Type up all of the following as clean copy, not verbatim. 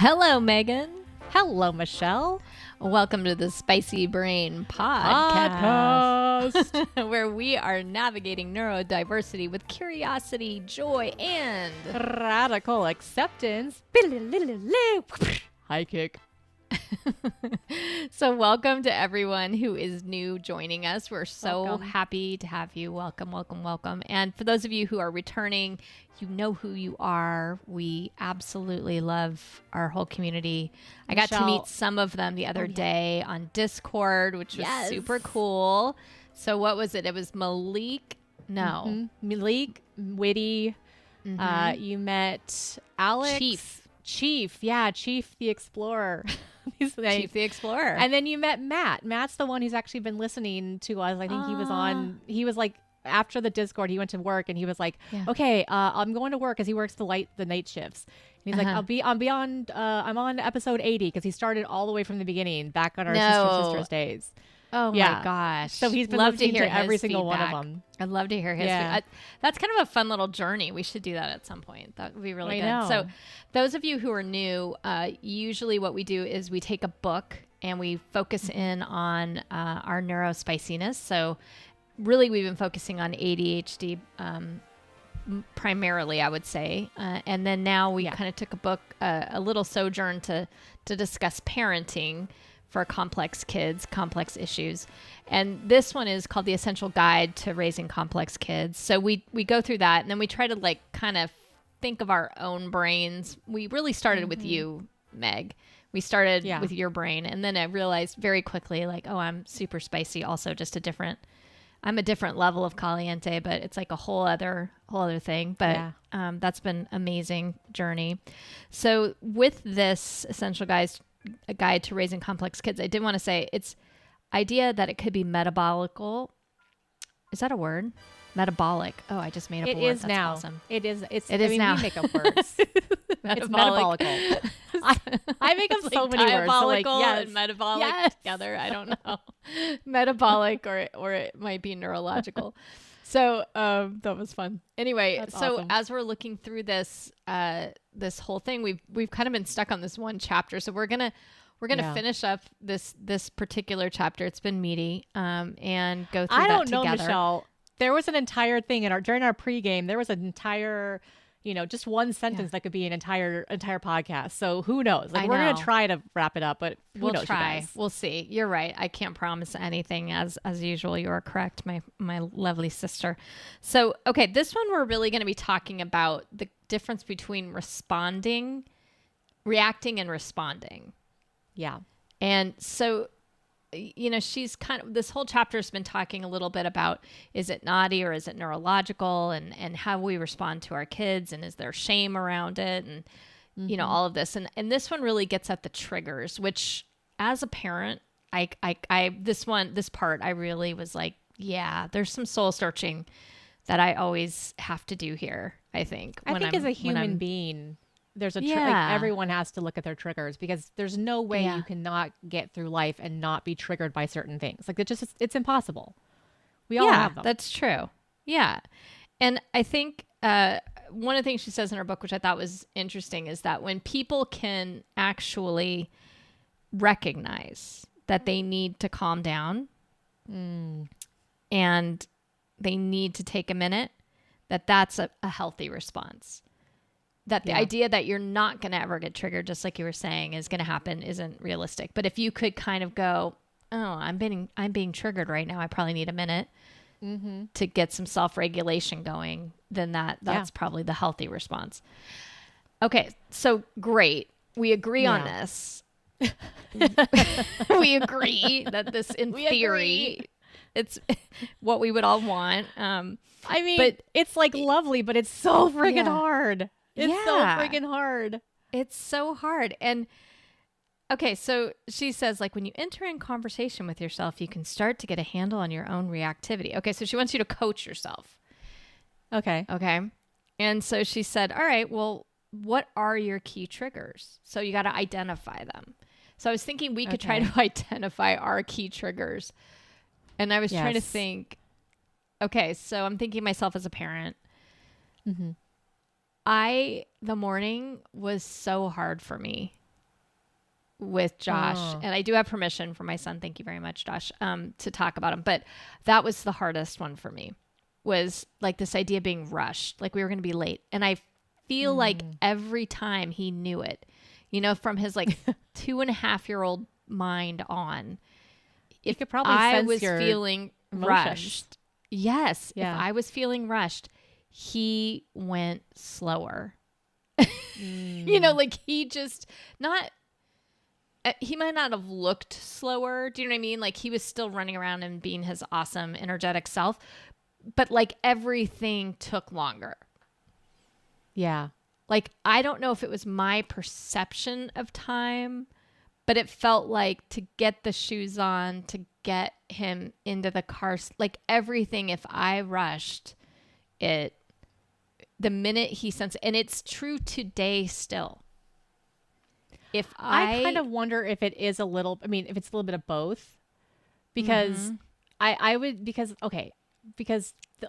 Hello, Megan. Hello, Michelle. Welcome to the Spicy Brain Podcast, where we are navigating neurodiversity with curiosity, joy, and radical acceptance. High kick. So welcome to everyone who is new joining us. We're so happy to have you. Welcome, welcome, welcome. And for those of you who are returning, you know who you are. We absolutely love our whole community. I got to meet some of them the other day on Discord, which was super cool. So what was it? It was Malik. No. Malik, Witty. You met Alex. Chief. Yeah, Chief the Explorer. Chief the Explorer. And then you met Matt. Matt's the one who's actually been listening to us. I think he was like, after the Discord, he went to work and he was like, okay, I'm going to work because he works the night shifts. And he's like, I'm on episode 80 because he started all the way from the beginning back on our sisters days. Oh my gosh. So he's been listening to every single one of them. I'd love to hear his feedback. That's kind of a fun little journey. We should do that at some point. That would be really good. So those of you who are new, usually what we do is we take a book and we focus in on our neurospiciness. So really we've been focusing on ADHD primarily, I would say. And then now we kind of took a book, a little sojourn to discuss parenting for complex kids, complex issues. And this one is called The Essential Guide to Raising Complex Kids. So we go through that and then we try to kind of think of our own brains. We really started with you, Meg. We started with your brain. And then I realized very quickly I'm super spicy, also just I'm a different level of caliente, but it's like a whole other thing. But that's been amazing journey. So with this Essential a Guide to Raising Complex Kids, I did want to say it's idea that it could be metabolical. Is that a word? Metabolic. Oh, I just made up a word. It is That's now. Awesome. It is. It's. It is now. We make up words. It's metabolical. I make up so many words. So and metabolic together. I don't know. Metabolic or it might be neurological. So that was fun. Anyway, that's awesome. As we're looking through this whole thing, we've kind of been stuck on this one chapter. So we're gonna finish up this particular chapter. It's been meaty, and go through that together. I don't know, Michelle. There was an entire thing during our pregame. There was an entire, just one sentence that could be an entire podcast. So who knows? We're gonna try to wrap it up, but we'll try. We'll see. You're right. I can't promise anything. As usual, you are correct, my lovely sister. So okay, this one we're really going to be talking about the difference between reacting and responding. Yeah. And so she's this whole chapter has been talking a little bit about, is it naughty or is it neurological, and how we respond to our kids, and is there shame around it, and all of this, and this one really gets at the triggers, which as a parent, this part I really was like, there's some soul searching that I always have to do here. I think as a human being, there's everyone has to look at their triggers, because there's no way you cannot get through life and not be triggered by certain things. It's impossible. We all have them. That's true. Yeah. And I think one of the things she says in her book, which I thought was interesting, is that when people can actually recognize that they need to calm down and they need to take a minute, that's a healthy response. That the idea that you're not going to ever get triggered, just like you were saying, is going to happen isn't realistic. But if you could kind of go, I'm being triggered right now, I probably need a minute to get some self-regulation going, then that's probably the healthy response. Okay, so great. We agree on this. We agree that this, in theory, it's what we would all want. But it's lovely, but it's so freaking hard. It's so freaking hard. It's so hard. And okay, so she says, when you enter in conversation with yourself, you can start to get a handle on your own reactivity. Okay, so she wants you to coach yourself. Okay. And so she said, all right, well, what are your key triggers? So you got to identify them. So I was thinking we could try to identify our key triggers. And I was trying to think, okay, so I'm thinking myself as a parent. The morning was so hard for me. with Josh, and I do have permission from my son. Thank you very much, Josh, to talk about him. But that was the hardest one for me, was like this idea of being rushed, like we were going to be late. And I feel like every time he knew it, you know, from his like 2.5-year-old mind on, you could probably I sense was your feeling emotions. rushed. Yes. Yeah. If I was feeling rushed, he went slower. You know, like he just not, he might not have looked slower. Do you know what I mean? Like he was still running around and being his awesome, energetic self, but like everything took longer. Yeah. Like, I don't know if it was my perception of time, but it felt like to get the shoes on, to get him into the car, like everything, if I rushed it, the minute he sensed, and it's true today still. If I kind of wonder if it is a little, I mean, if it's a little bit of both, because I would, because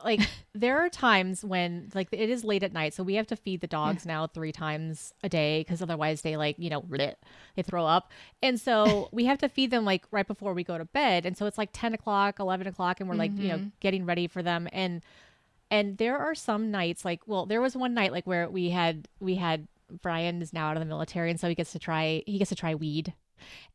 like there are times when like it is late at night, so we have to feed the dogs now 3 times a day, because otherwise they like, you know, they throw up. And so we have to feed them like right before we go to bed. And so it's like 10 o'clock, 11 o'clock, and we're like, you know, getting ready for them. And there are some nights like, well, there was one night like where we had Brian is now out of the military, and so he gets to try weed.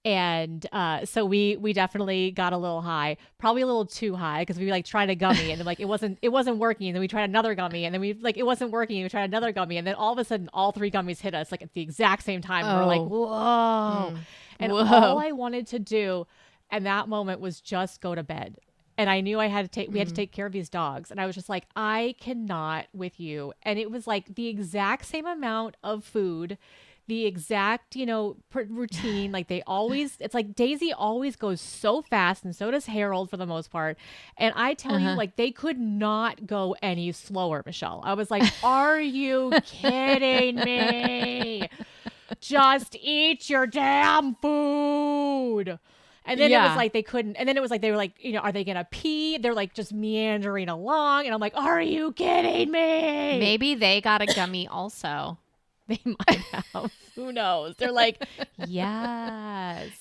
And so we definitely got a little high, probably a little too high, because we like tried a gummy and then like it wasn't working, and then we tried another gummy, and then we like it wasn't working, and we tried another gummy, and then all of a sudden all 3 gummies hit us like at the exact same time. We're like, whoa. And all I wanted to do in that moment was just go to bed. And I knew we had to take care of these dogs. And I was just like, I cannot with you. And it was like the exact same amount of food, the exact, you know, routine. Like it's like Daisy always goes so fast, and so does Harold for the most part. And I tell you, like, they could not go any slower, Michelle. I was like, are you kidding me? Just eat your damn food. And then it was like they couldn't. And then it was like they were like, you know, are they going to pee? They're like just meandering along. And I'm like, are you kidding me? Maybe they got a gummy also. They might have. Who knows? They're like, yes,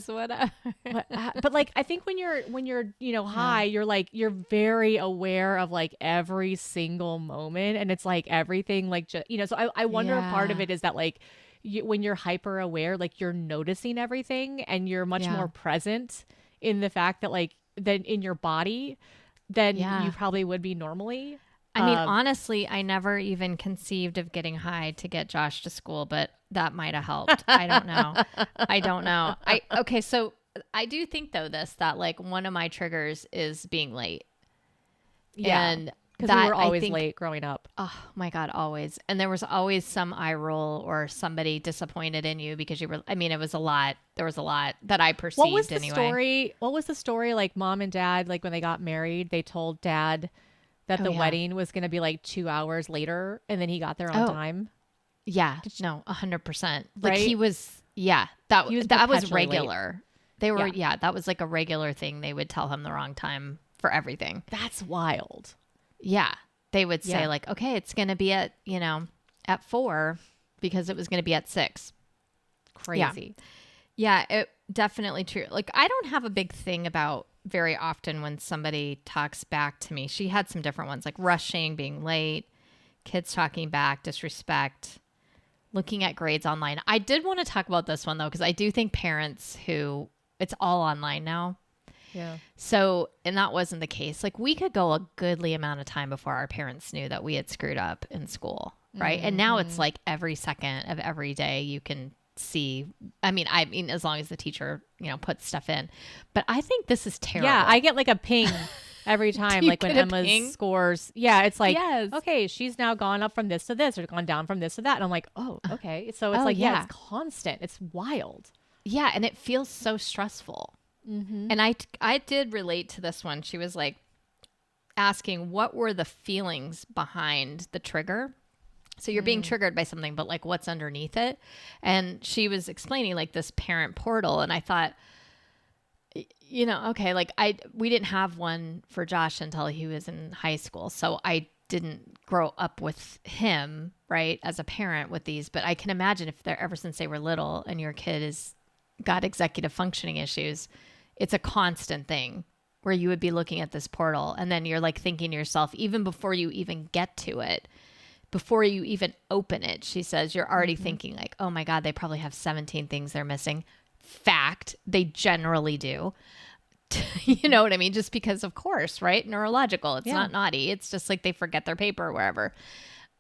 whatever. But like, I think when you're, you know, high, you're like, you're very aware of like every single moment. And it's like everything, like, just, you know, so I wonder if part of it is that like, when you're hyper aware, like you're noticing everything, and you're much more present in the fact that like than in your body than you probably would be normally. I mean, honestly, I never even conceived of getting high to get Josh to school, but that might have helped. I don't know. Okay. So I do think though that like one of my triggers is being late. Yeah. And because we were always late growing up. Oh my God, always. And there was always some eye roll or somebody disappointed in you because you were, I mean, it was a lot. There was a lot that I perceived anyway. What was the story? Like mom and dad, like when they got married, they told dad that the wedding was going to be like 2 hours later, and then he got there on time. Yeah. No, 100%. Like right? he was, that was regular. Late. They were, that was like a regular thing. They would tell him the wrong time for everything. That's wild. Yeah. They would say like, okay, it's going to be at, you know, at 4 because it was going to be at 6. Crazy. Yeah, it definitely true. Like I don't have a big thing about very often when somebody talks back to me. She had some different ones like rushing, being late, kids talking back, disrespect, looking at grades online. I did want to talk about this one though, because I do think parents who it's all online now. Yeah. So, and that wasn't the case. Like we could go a goodly amount of time before our parents knew that we had screwed up in school. Right. And now it's like every second of every day you can see. I mean, as long as the teacher, you know, puts stuff in, but I think this is terrible. Yeah. I get like a ping every time, like when Emma's scores. Yeah. It's like, okay, she's now gone up from this to this or gone down from this to that. And I'm like, oh, okay. So it's it's constant. It's wild. Yeah. And it feels so stressful. Mm-hmm. And I did relate to this one. She was like asking what were the feelings behind the trigger. So you're being triggered by something, but like what's underneath it? And she was explaining like this parent portal. And I thought, you know, okay, like we didn't have one for Josh until he was in high school. So I didn't grow up with him, right, as a parent with these, but I can imagine if they're ever since they were little and your kid is got executive functioning issues, it's a constant thing where you would be looking at this portal and then you're like thinking to yourself, even before you even get to it, before you even open it, she says, you're already thinking like, oh my God, they probably have 17 things they're missing. Fact, they generally do. You know what I mean? Just because, of course, right? Neurological. It's not naughty. It's just like they forget their paper or wherever.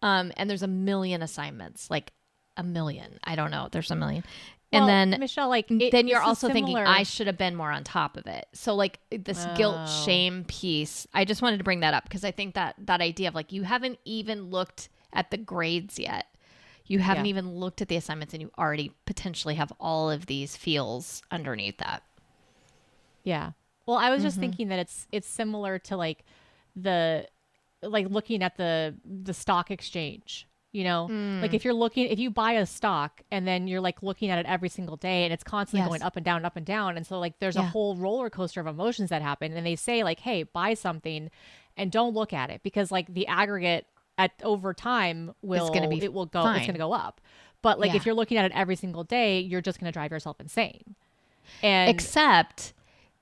And there's a million assignments, like a million. I don't know. There's a million. And well, then, Michelle, like, then you're also thinking, I should have been more on top of it. So like this guilt, shame piece, I just wanted to bring that up because I think that idea of like, you haven't even looked at the grades yet. You haven't even looked at the assignments and you already potentially have all of these feels underneath that. Yeah. Well, I was just thinking that it's similar to like looking at the stock exchange, you know, like if you buy a stock and then you're like looking at it every single day and it's constantly going up and down, up and down. And so like, there's a whole roller coaster of emotions that happen. And they say like, hey, buy something and don't look at it because like the aggregate over time it's going to go up. But like, if you're looking at it every single day, you're just going to drive yourself insane. And except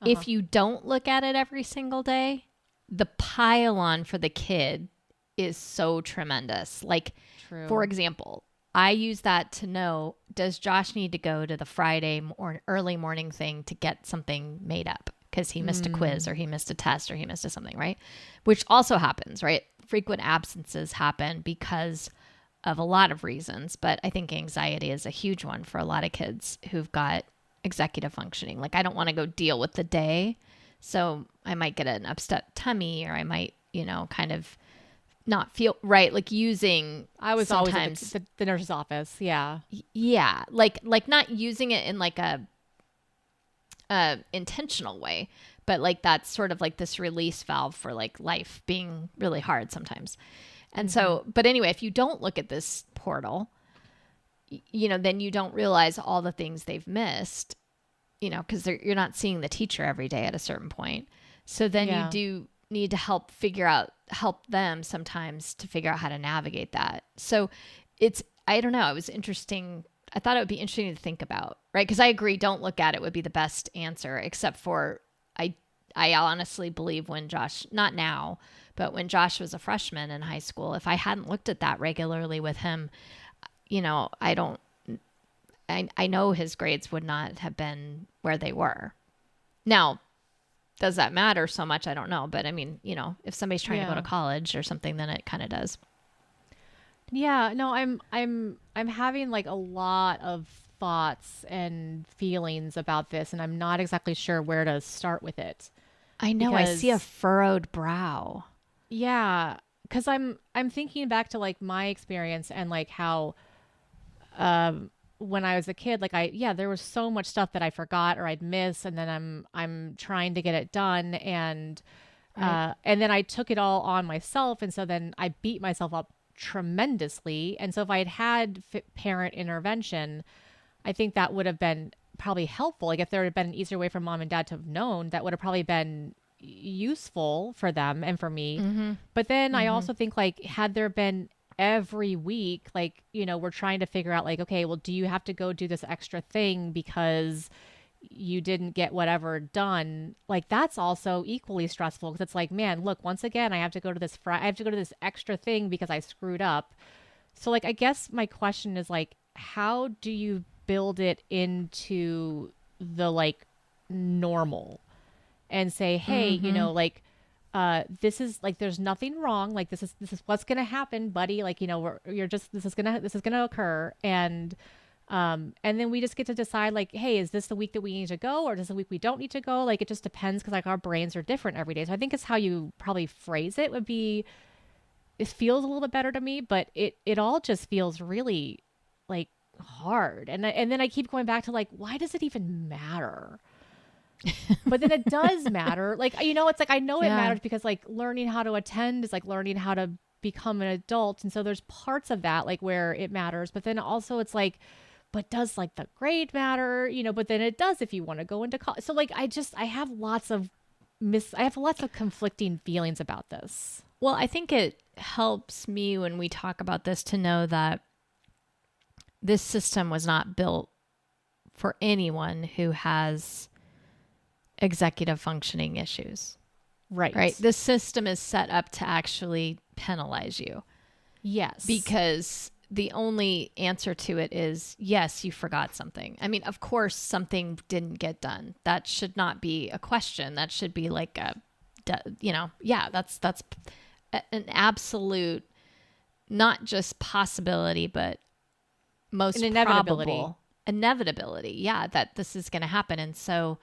if you don't look at it every single day, the pile on for the kid is so tremendous. Like, for example, I use that to know, does Josh need to go to the Friday or early morning thing to get something made up? Because he missed a quiz or he missed a test or he missed something, right? Which also happens, right? Frequent absences happen because of a lot of reasons. But I think anxiety is a huge one for a lot of kids who've got executive functioning. Like, I don't want to go deal with the day. So I might get an upset tummy or I might, kind of not feel right. Like I was always at the nurse's office. Yeah. Yeah. Like not using it in like a intentional way, but like that's sort of like this release valve for like life being really hard sometimes. And so, but anyway, if you don't look at this portal, then you don't realize all the things they've missed, because you're not seeing the teacher every day at a certain point. So then you do need to help them sometimes to figure out how to navigate that. So I don't know. It was interesting. I thought it would be interesting to think about, right? Because I agree, don't look at it would be the best answer, except for I honestly believe when Josh, not now, but when Josh was a freshman in high school, if I hadn't looked at that regularly with him, I know his grades would not have been where they were. Now, does that matter so much? I don't know. But I mean, if somebody's trying to go to college or something, then it kind of does. Yeah, no, I'm having like a lot of thoughts and feelings about this, and I'm not exactly sure where to start with it. I know. I see a furrowed brow. Yeah, because I'm thinking back to like my experience and like how when I was a kid, like there was so much stuff that I forgot or I'd miss, and then I'm trying to get it done, and then I took it all on myself, and so then I beat myself up tremendously. And so if I had parent intervention, I think that would have been probably helpful. Like if there had been an easier way for mom and dad to have known, that would have probably been useful for them and for me. But then I also think like had there been every week, like, we're trying to figure out like, okay, well, do you have to go do this extra thing because you didn't get whatever done? Like that's also equally stressful because it's like, man, look, once again, I have to go to this extra thing because I screwed up. So like, I guess my question is like, how do you build it into the like normal and say, hey, this is like, there's nothing wrong. Like this is what's going to happen, buddy. Like, this is going to occur. And then we just get to decide like, hey, is this the week that we need to go, or is this the week we don't need to go? Like, it just depends. Cause like our brains are different every day. So I think it's how you probably phrase it would be, it feels a little bit better to me, but it all just feels really like hard. And then I keep going back to like, why does it even matter? But then it does matter. Like, it's like, I know it matters because like learning how to attend is like learning how to become an adult. And so there's parts of that, like where it matters, but then also it's like, but does like the grade matter? But then it does if you want to go into college. So like, I have lots of I have lots of conflicting feelings about this. Well, I think it helps me when we talk about this to know that this system was not built for anyone who has executive functioning issues. Right. Right. This system is set up to actually penalize you. Yes. Because the only answer to it is, yes, you forgot something. I mean, of course, something didn't get done. That should not be a question. That should be like that's an absolute, not just possibility, but most probable inevitability. Yeah, that this is going to happen. And so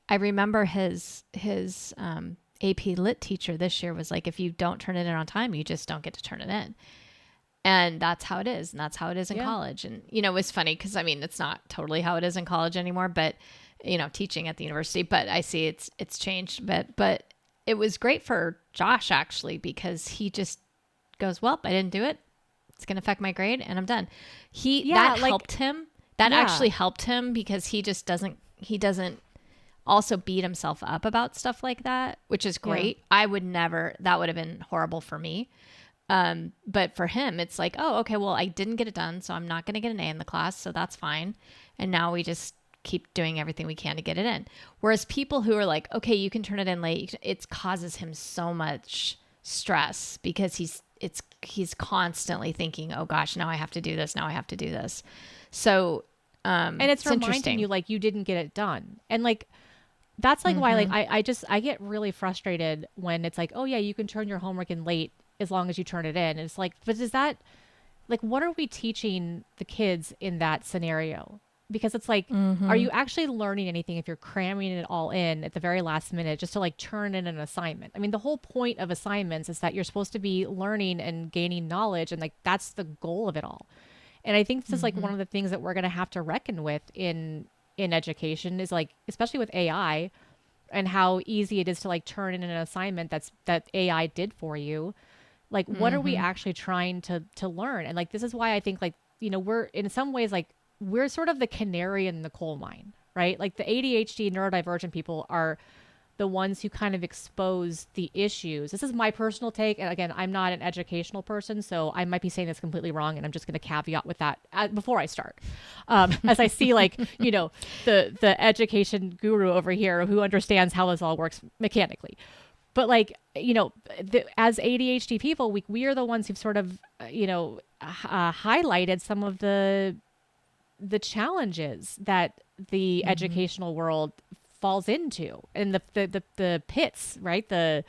I remember his AP Lit teacher this year was like, if you don't turn it in on time, you just don't get to turn it in. And that's how it is. And that's how it is in college. And, it was funny because, I mean, it's not totally how it is in college anymore, but, teaching at the university, but I see it's changed a bit. But it was great for Josh, actually, because he just goes, well, I didn't do it. It's going to affect my grade and I'm done. That helped him. That actually helped him because he doesn't also beat himself up about stuff like that, which is great. I would never, that would have been horrible for me. But for him, it's like, oh, okay, well, I didn't get it done, so I'm not going to get an A in the class, so that's fine. And now we just keep doing everything we can to get it in. Whereas people who are like, okay, you can turn it in late, it causes him so much stress because he's constantly thinking, oh gosh, now I have to do this. Now I have to do this. So, and it's reminding you like you didn't get it done. And like, that's like why, like, I get really frustrated when it's like, oh yeah, you can turn your homework in late as long as you turn it in. And it's like, but is that like, what are we teaching the kids in that scenario? Because it's like, are you actually learning anything if you're cramming it all in at the very last minute just to like turn in an assignment? I mean, the whole point of assignments is that you're supposed to be learning and gaining knowledge. And like, that's the goal of it all. And I think this is like one of the things that we're going to have to reckon with in education is like, especially with AI and how easy it is to like turn in an assignment that AI did for you. Like, what are we actually trying to learn? And like, this is why I think like, we're in some ways, like we're sort of the canary in the coal mine, right? Like the ADHD neurodivergent people are the ones who kind of expose the issues. This is my personal take. And again, I'm not an educational person, so I might be saying this completely wrong. And I'm just going to caveat with that before I start. As I see like, the education guru over here who understands how this all works mechanically. But like, as ADHD people, we are the ones who've sort of, highlighted some of the challenges that the educational world falls into and the pits, right? There's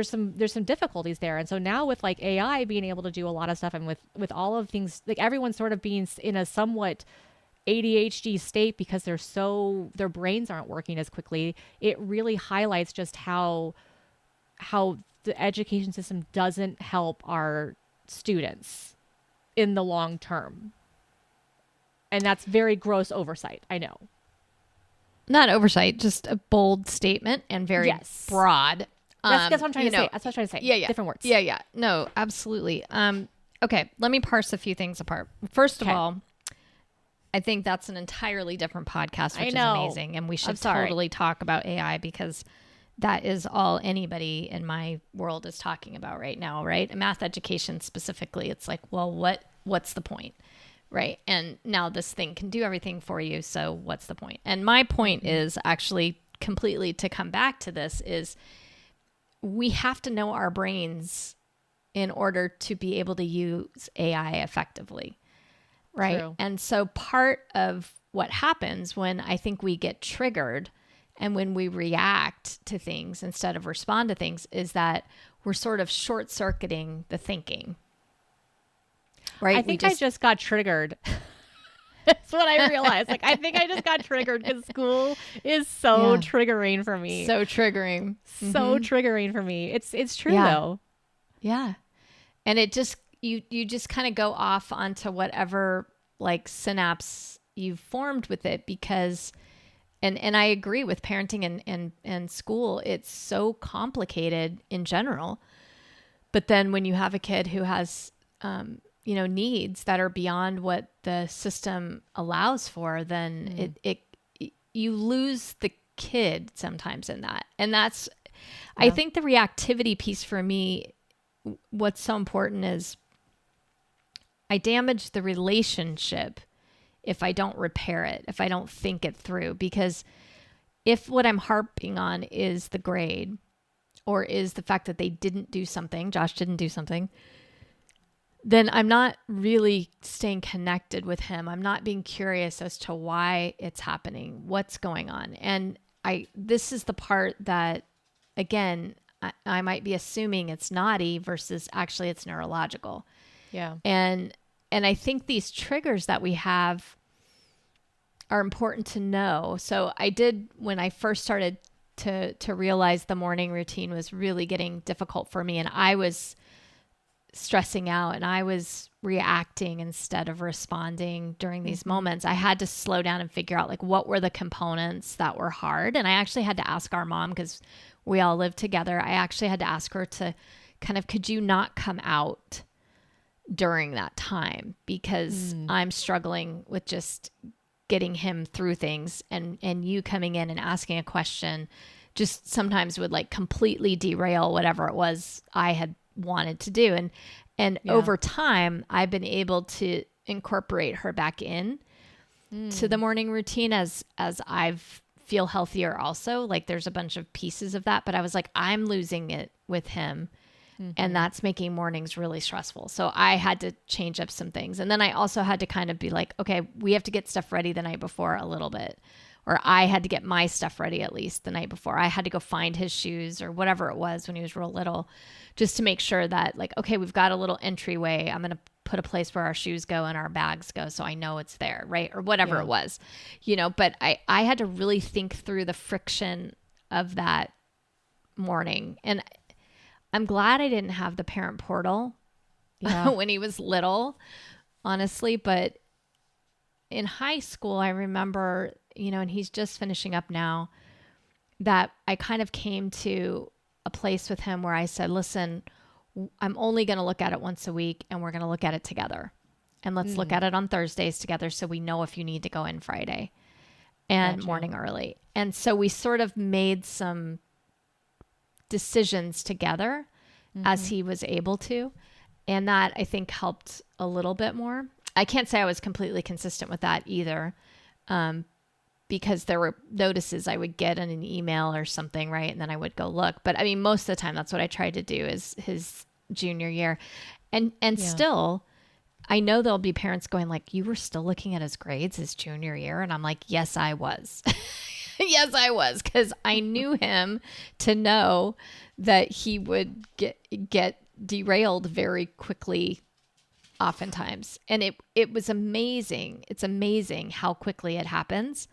some difficulties there. And so now with like AI being able to do a lot of stuff and with all of things, like everyone's sort of being in a somewhat ADHD state because their brains aren't working as quickly, it really highlights just how the education system doesn't help our students in the long term. And that's very gross oversight, I know. Not oversight, just a bold statement and very broad. That's what I'm trying to say. That's what I'm trying to say. Yeah. Different words. Yeah. No, absolutely. Okay, let me parse a few things apart. First of all, I think that's an entirely different podcast, which is amazing. And we should totally talk about AI because that is all anybody in my world is talking about right now, right? Math education specifically, it's like, well, what's the point? Right. And now this thing can do everything for you. So what's the point? And my point is actually completely to come back to this is we have to know our brains in order to be able to use AI effectively. Right. True. And so part of what happens when I think we get triggered and when we react to things instead of respond to things is that we're sort of short circuiting the thinking. Right. I think I just got triggered. That's what I realized. Like, I think I just got triggered because school is so triggering for me. So triggering. So triggering for me. It's true though. Yeah. And it just, you just kind of go off onto whatever like synapse you've formed with it because, and I agree with parenting and school, it's so complicated in general. But then when you have a kid who has, needs that are beyond what the system allows for, then you lose kid sometimes in that. And that's, I think the reactivity piece for me, what's so important is I damage the relationship if I don't repair it, if I don't think it through. Because if what I'm harping on is the grade or is the fact that they didn't do something, Josh didn't do something, then I'm not really staying connected with him. I'm not being curious as to why it's happening, what's going on. And this is the part that, again, I might be assuming it's naughty versus actually it's neurological. Yeah. And I think these triggers that we have are important to know. So I did, when I first started to realize the morning routine was really getting difficult for me, and I was stressing out and I was reacting instead of responding during these moments, I had to slow down and figure out like what were the components that were hard. And I actually had to ask our mom, because we all lived together. I actually had to ask her to kind of, could you not come out during that time? Because I'm struggling with just getting him through things, and you coming in and asking a question just sometimes would like completely derail whatever it was I had wanted to do. And over time, I've been able to incorporate her back in to the morning routine as I've feel healthier also. Like there's a bunch of pieces of that, but I was like, I'm losing it with him. And that's making mornings really stressful. So I had to change up some things. And then I also had to kind of be like, okay, we have to get stuff ready the night before a little bit. Or I had to get my stuff ready at least the night before. I had to go find his shoes or whatever it was when he was real little, just to make sure that like, okay, we've got a little entryway. I'm going to put a place where our shoes go and our bags go, so I know it's there, right? Or whatever it was, but I had to really think through the friction of that morning. And I'm glad I didn't have the parent portal when he was little, honestly. But in high school, I remember, and he's just finishing up now, that I kind of came to a place with him where I said, listen, I'm only going to look at it once a week, and we're going to look at it together. And let's look at it on Thursdays together, so we know if you need to go in Friday and morning early. And so we sort of made some decisions together as he was able to. And that I think helped a little bit more. I can't say I was completely consistent with that either. Because there were notices I would get in an email or something, right? And then I would go look. But I mean, most of the time that's what I tried to do is his junior year. And still, I know there'll be parents going like, you were still looking at his grades his junior year. And I'm like, yes, I was. Yes, I was. Because I knew him to know that he would get derailed very quickly oftentimes. And it was amazing. It's amazing how quickly it happens.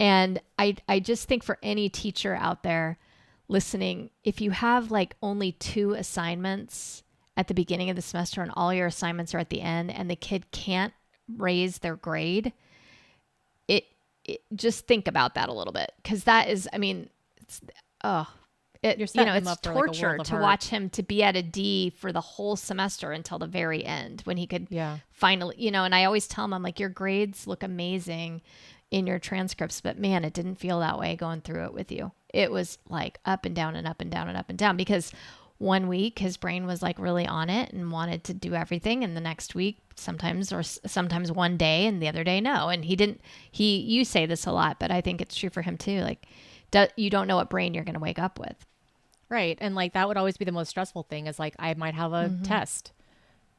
And I just think for any teacher out there listening, if you have like only 2 assignments at the beginning of the semester and all your assignments are at the end, and the kid can't raise their grade, it just think about that a little bit. Because that is, I mean, it's torture to watch him to be at a D for the whole semester until the very end when he could finally, and I always tell him, I'm like, your grades look amazing in your transcripts, but man, it didn't feel that way going through it with you. It was like up and down and up and down and up and down, because one week his brain was like really on it and wanted to do everything. And the next week, sometimes one day, and the other day, no. And you say this a lot, but I think it's true for him too. Like, you don't know what brain you're going to wake up with. Right. And like, that would always be the most stressful thing, is like, I might have a test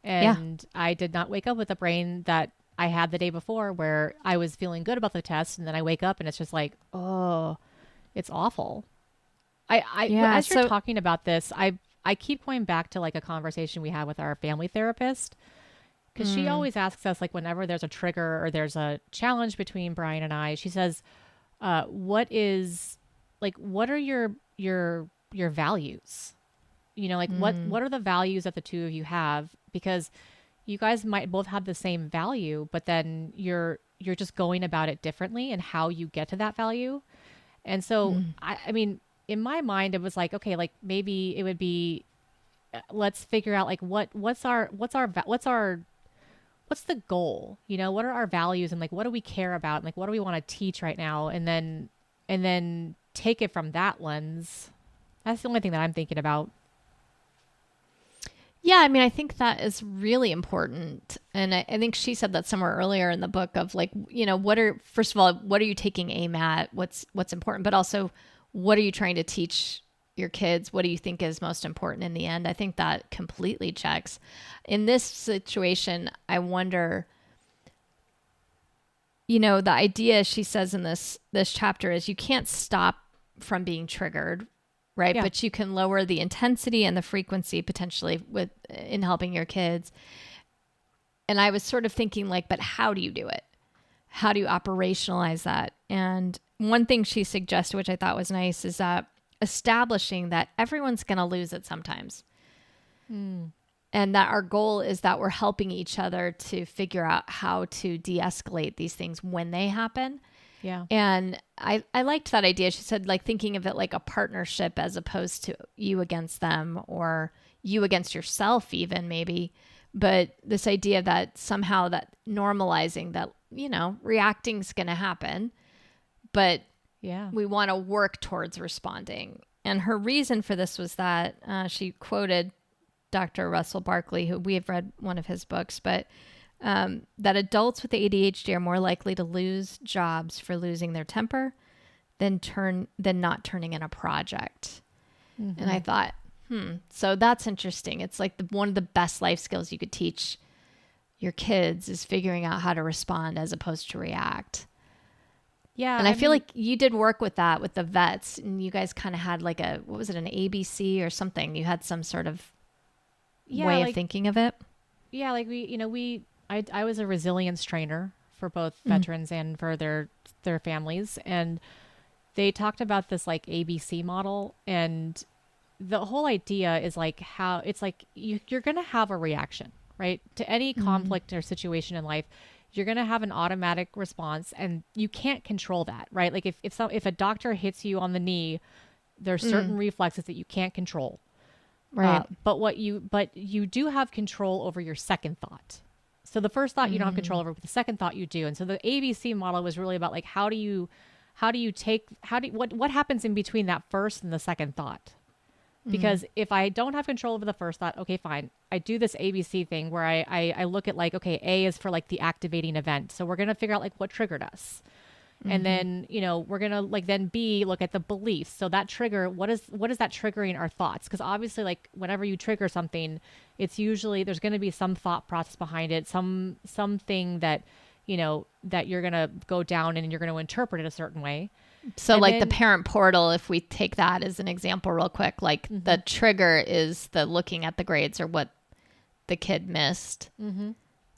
and I did not wake up with a brain that I had the day before, where I was feeling good about the test. And then I wake up and it's just like, oh, it's awful. As you're talking about this, I keep going back to like a conversation we had with our family therapist, because she always asks us, like, whenever there's a trigger or there's a challenge between Brian and I, she says, what are your values? Like what are the values that the two of you have? Because you guys might both have the same value, but then you're just going about it differently and how you get to that value. And so, I mean, in my mind, it was like, okay, like maybe it would be, let's figure out like what's the goal? What are our values, and like, what do we care about? And like, what do we want to teach right now? And and then take it from that lens. That's the only thing that I'm thinking about. Yeah, I mean, I think that is really important. And I think she said that somewhere earlier in the book of like, you know, first of all, what are you taking aim at? What's important? But also, what are you trying to teach your kids? What do you think is most important in the end? I think that completely checks. In this situation, I wonder, you know, the idea she says in this chapter is you can't stop from being triggered, right? Yeah. But you can lower the intensity and the frequency potentially in helping your kids. And I was sort of thinking like, but how do you do it? How do you operationalize that? And one thing she suggested, which I thought was nice, is that establishing that everyone's going to lose it sometimes. And that our goal is that we're helping each other to figure out how to de-escalate these things when they happen. Yeah. And I liked that idea. She said, like, thinking of it like a partnership as opposed to you against them or you against yourself even maybe. But this idea that somehow that normalizing that, you know, reacting's going to happen, but we want to work towards responding. And her reason for this was that she quoted Dr. Russell Barkley, who we have read one of his books, but that adults with ADHD are more likely to lose jobs for losing their temper than not turning in a project. And I thought, so that's interesting. It's like one of the best life skills you could teach your kids is figuring out how to respond as opposed to react. Yeah. And I feel like you did work with that with the vets, and you guys kind of had like an ABC or something? You had some sort of way of thinking of it. Yeah. Like I was a resilience trainer for both veterans and for their families. And they talked about this like ABC model. And the whole idea is like how it's like you're going to have a reaction, right? To any conflict or situation in life. You're going to have an automatic response and you can't control that, right? Like if a doctor hits you on the knee, there's certain reflexes that you can't control. Right. But you do have control over your second thought. So the first thought you don't have control over, but the second thought you do. And so the ABC model was really about like, what happens in between that first and the second thought? Because if I don't have control over the first thought, okay, fine. I do this ABC thing where I look at like, okay, A is for like the activating event. So we're going to figure out like what triggered us. And then, you know, we're going to like, then B, look at the beliefs. So that trigger, what is that triggering our thoughts? Because obviously like whenever you trigger something, it's usually, there's going to be some thought process behind it, something that, you know, that you're going to go down and you're going to interpret it a certain way. So like the parent portal, if we take that as an example real quick, like the trigger is the looking at the grades or what the kid missed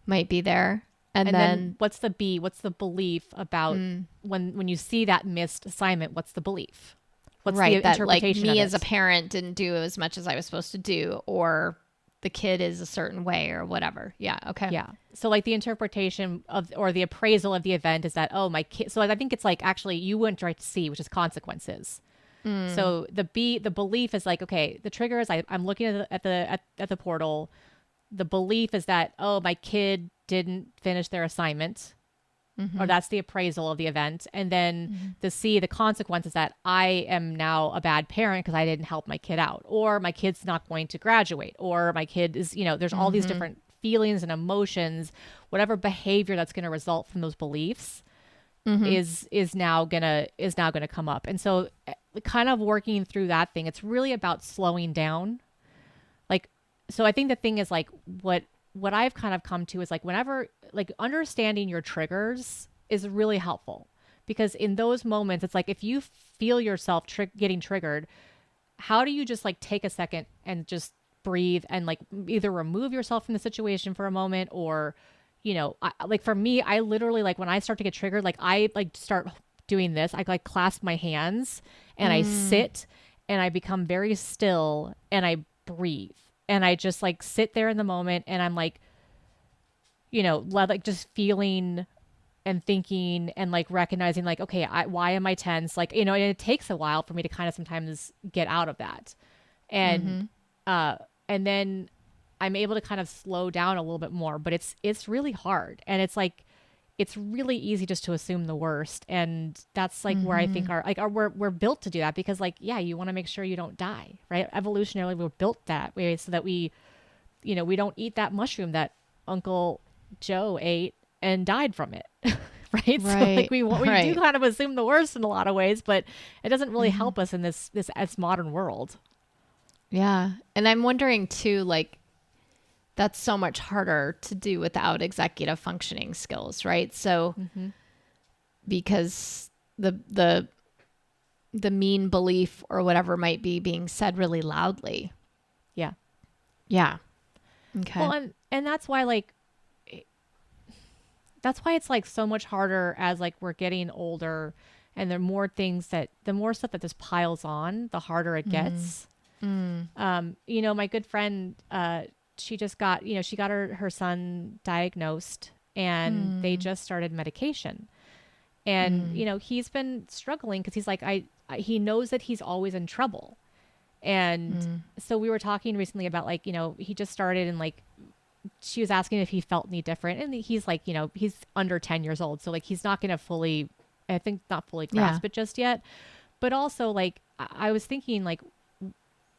might be there. And then what's the B? What's the belief about when you see that missed assignment? What's the belief? What's the interpretation like me of as a parent didn't do as much as I was supposed to do, or the kid is a certain way or whatever. Yeah. Okay. Yeah. So like the interpretation of, or the appraisal of the event is that, oh, my kid. So I think it's like, actually you went right to C, which is consequences. So the belief is like, okay, the trigger is I'm looking at the portal. The belief is that, oh, my kid didn't finish their assignment, or that's the appraisal of the event. And then the C, the consequence is that I am now a bad parent because I didn't help my kid out, or my kid's not going to graduate, or my kid is, you know, there's all these different feelings and emotions, whatever behavior that's going to result from those beliefs is now gonna come up. And so kind of working through that thing, it's really about slowing down. Like, so I think the thing is like what I've kind of come to is like whenever like understanding your triggers is really helpful, because in those moments, it's like if you feel yourself getting triggered, how do you just like take a second and just breathe and like either remove yourself from the situation for a moment, or, you know, like for me, I literally like when I start to get triggered, like I like start doing this, I like clasp my hands and I sit and I become very still and I breathe. And I just like sit there in the moment and I'm like, you know, like just feeling and thinking and like recognizing like, okay, why am I tense? Like, you know, and it takes a while for me to kind of sometimes get out of that. And, and then I'm able to kind of slow down a little bit more, but it's really hard. And it's like, it's really easy just to assume the worst. And that's like where I think we're built to do that, because like, yeah, you want to make sure you don't die, right? Evolutionarily, we're built that way so that we don't eat that mushroom that Uncle Joe ate and died from it. Right. So like we do kind of assume the worst in a lot of ways, but it doesn't really help us in this as modern world. Yeah. And I'm wondering too, like, that's so much harder to do without executive functioning skills, right? So because the mean belief or whatever might be being said really loudly. Yeah. Yeah. Okay. Well, and that's why it's like so much harder as like we're getting older, and the more stuff that just piles on, the harder it gets. My good friend, she just got, she got her son diagnosed, and they just started medication. And, he's been struggling because he's like, he knows that he's always in trouble. And so we were talking recently about like, he just started, and like, she was asking if he felt any different. And he's like, he's under 10 years old. So like, he's not going to not fully grasp it just yet. But also like, I was thinking like,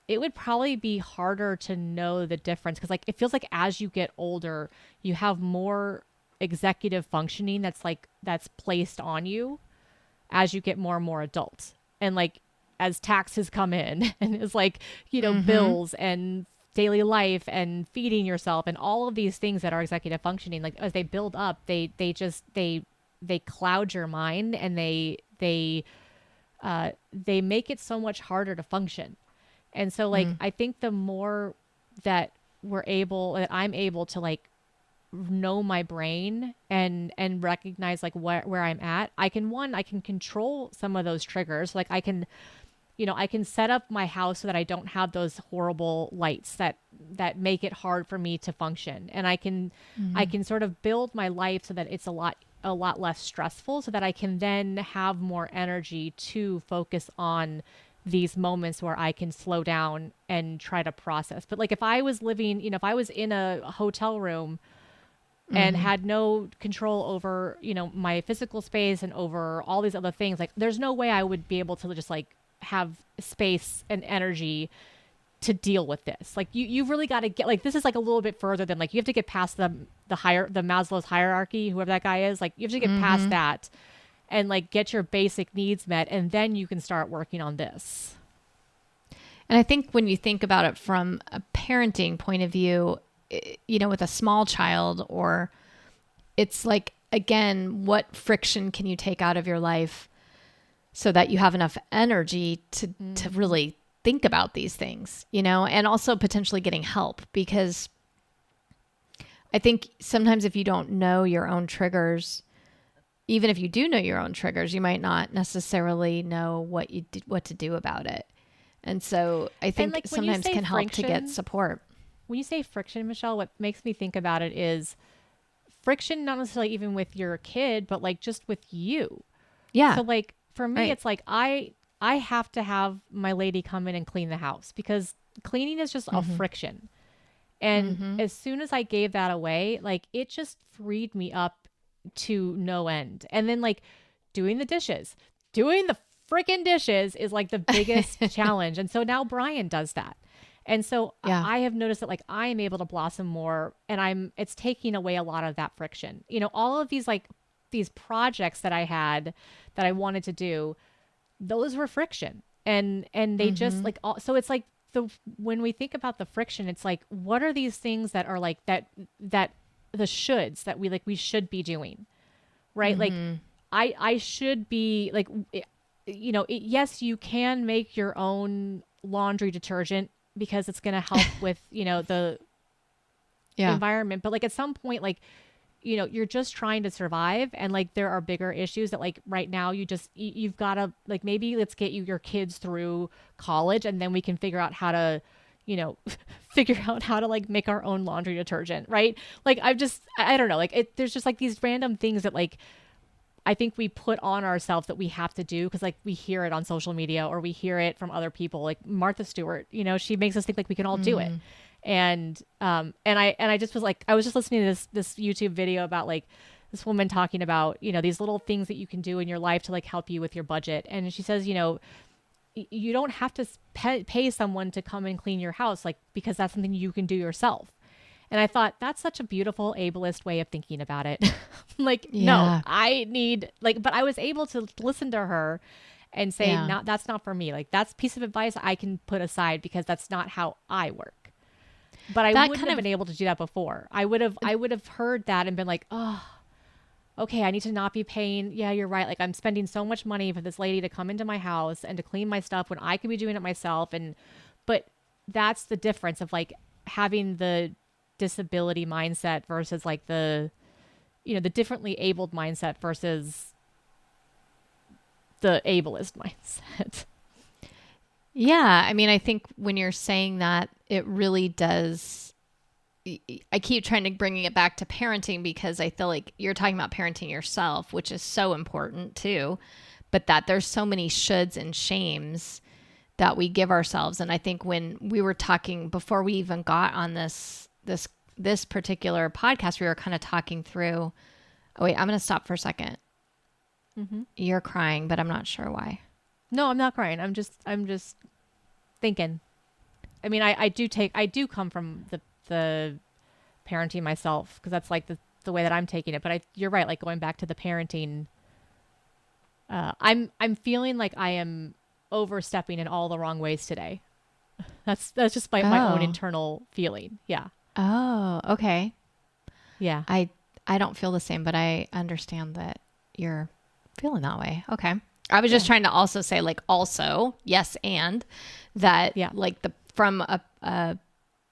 it would probably be harder to know the difference, because like it feels like as you get older, you have more executive functioning that's placed on you as you get more and more adult, and like as taxes come in and it's like bills and daily life and feeding yourself and all of these things that are executive functioning, like as they build up, they cloud your mind, and they make it so much harder to function. And so like, I think the more that I'm able to like know my brain and recognize like where I'm at, I can control some of those triggers. Like I can set up my house so that I don't have those horrible lights that make it hard for me to function. And I can sort of build my life so that it's a lot less stressful, so that I can then have more energy to focus on these moments where I can slow down and try to process. But like if I was living, if I was in a hotel room and had no control over, my physical space and over all these other things, like there's no way I would be able to just like have space and energy to deal with this. Like you've really got to get, like, this is like a little bit further than like, you have to get past the Maslow's hierarchy, whoever that guy is. Like you have to get past that and like get your basic needs met, and then you can start working on this. And I think when you think about it from a parenting point of view, with a small child, or it's like, again, what friction can you take out of your life so that you have enough energy to really think about these things, and also potentially getting help, because I think sometimes if you don't know your own triggers, even if you do know your own triggers, you might not necessarily know what to do about it. And so I think like sometimes can help to get support. When you say friction, Michelle, what makes me think about it is friction, not necessarily even with your kid, but like just with you. Yeah. So like for me, it's like I have to have my lady come in and clean the house, because cleaning is just a friction. And as soon as I gave that away, like it just freed me up to no end. And then like doing the freaking dishes is like the biggest challenge. And so now Brian does that. And so I have noticed that like I am able to blossom more, and it's taking away a lot of that friction. All of these projects that I had that I wanted to do, those were friction. And they just like, so it's like when we think about the friction, it's like, what are these things that are like that the shoulds that we should be doing, right? Like I should be like, yes, you can make your own laundry detergent because it's going to help with, the environment. But like at some point, like, you're just trying to survive. And like, there are bigger issues that like right now you've got to like, maybe let's get your kids through college, and then we can figure out how to, like make our own laundry detergent. Right. Like I don't know, like there's just like these random things that like, I think we put on ourselves that we have to do because like we hear it on social media or we hear it from other people, like Martha Stewart, she makes us think like we can all do it. And I just was like, I was just listening to this YouTube video about like this woman talking about, these little things that you can do in your life to like help you with your budget. And she says, you don't have to pay someone to come and clean your house, like, because that's something you can do yourself. And I thought that's such a beautiful ableist way of thinking about it. Like, no, I need but I was able to listen to her and say, no, that's not for me. Like, that's a piece of advice I can put aside because that's not how I work. But I wouldn't have been able to do that before. I would have heard that and been like, oh, okay, I need to not be paying. Yeah, you're right. Like, I'm spending so much money for this lady to come into my house and to clean my stuff when I could be doing it myself. But that's the difference of like having the disability mindset versus like the differently abled mindset versus the ableist mindset. Yeah. I mean, I think when you're saying that, it really does. I keep trying to bring it back to parenting because I feel like you're talking about parenting yourself, which is so important too, but that there's so many shoulds and shames that we give ourselves. And I think when we were talking before we even got on this particular podcast, we were kind of talking through, oh wait, I'm going to stop for a second. Mm-hmm. You're crying, but I'm not sure why. No, I'm not crying. I'm just thinking. I mean, I do come from the parenting myself because that's like the way that I'm taking it. But you're right. Like going back to the parenting, I'm feeling like I am overstepping in all the wrong ways today. That's just my own internal feeling. Yeah. Oh, okay. Yeah. I don't feel the same, but I understand that you're feeling that way. Okay. I was just trying to also say like also, yes, and that like from a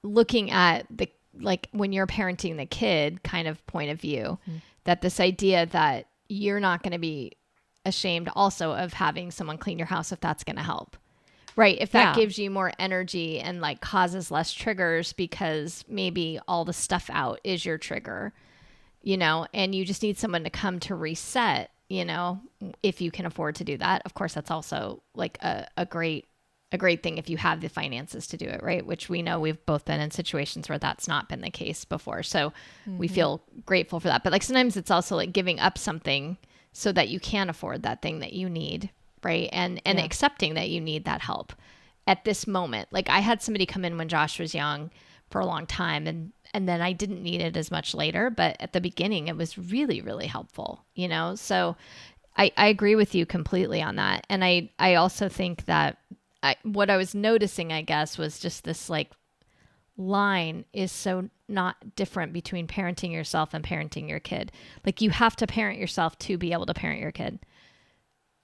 looking at the like when you're parenting the kid kind of point of view, that this idea that you're not going to be ashamed also of having someone clean your house if that's going to help. Right. If that gives you more energy and like causes less triggers because maybe all the stuff out is your trigger, and you just need someone to come to reset, if you can afford to do that. Of course, that's also like a great thing if you have the finances to do it. Right. Which we know we've both been in situations where that's not been the case before. So we feel grateful for that. But like sometimes it's also like giving up something so that you can afford that thing that you need. Right. And accepting that you need that help at this moment. Like I had somebody come in when Josh was young for a long time and then I didn't need it as much later, but at the beginning it was really, really helpful, So I agree with you completely on that. And I also think that what I was noticing, I guess, was just this like line is so not different between parenting yourself and parenting your kid. Like you have to parent yourself to be able to parent your kid.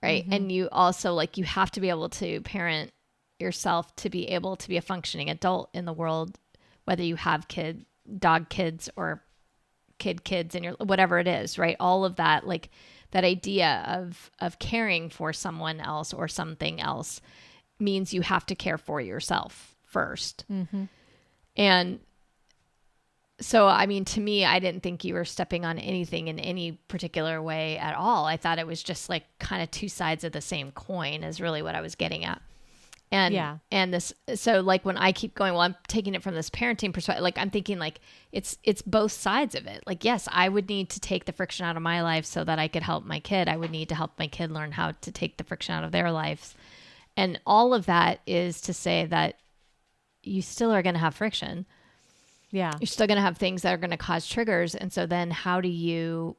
Right. Mm-hmm. And you also like, you have to be able to parent yourself to be able to be a functioning adult in the world, whether you have dog kids or kids and your, whatever it is, right? All of that, like that idea of caring for someone else or something else means you have to care for yourself first. Mm-hmm. And so, I mean, to me, I didn't think you were stepping on anything in any particular way at all. I thought it was just like kind of two sides of the same coin is really what I was getting at. And this, so like when I keep going, well, I'm taking it from this parenting perspective, like I'm thinking like it's both sides of it. Like, yes, I would need to take the friction out of my life so that I could help my kid. I would need to help my kid learn how to take the friction out of their lives. And all of that is to say that you still are going to have friction. Yeah. You're still going to have things that are going to cause triggers. And so then how do you,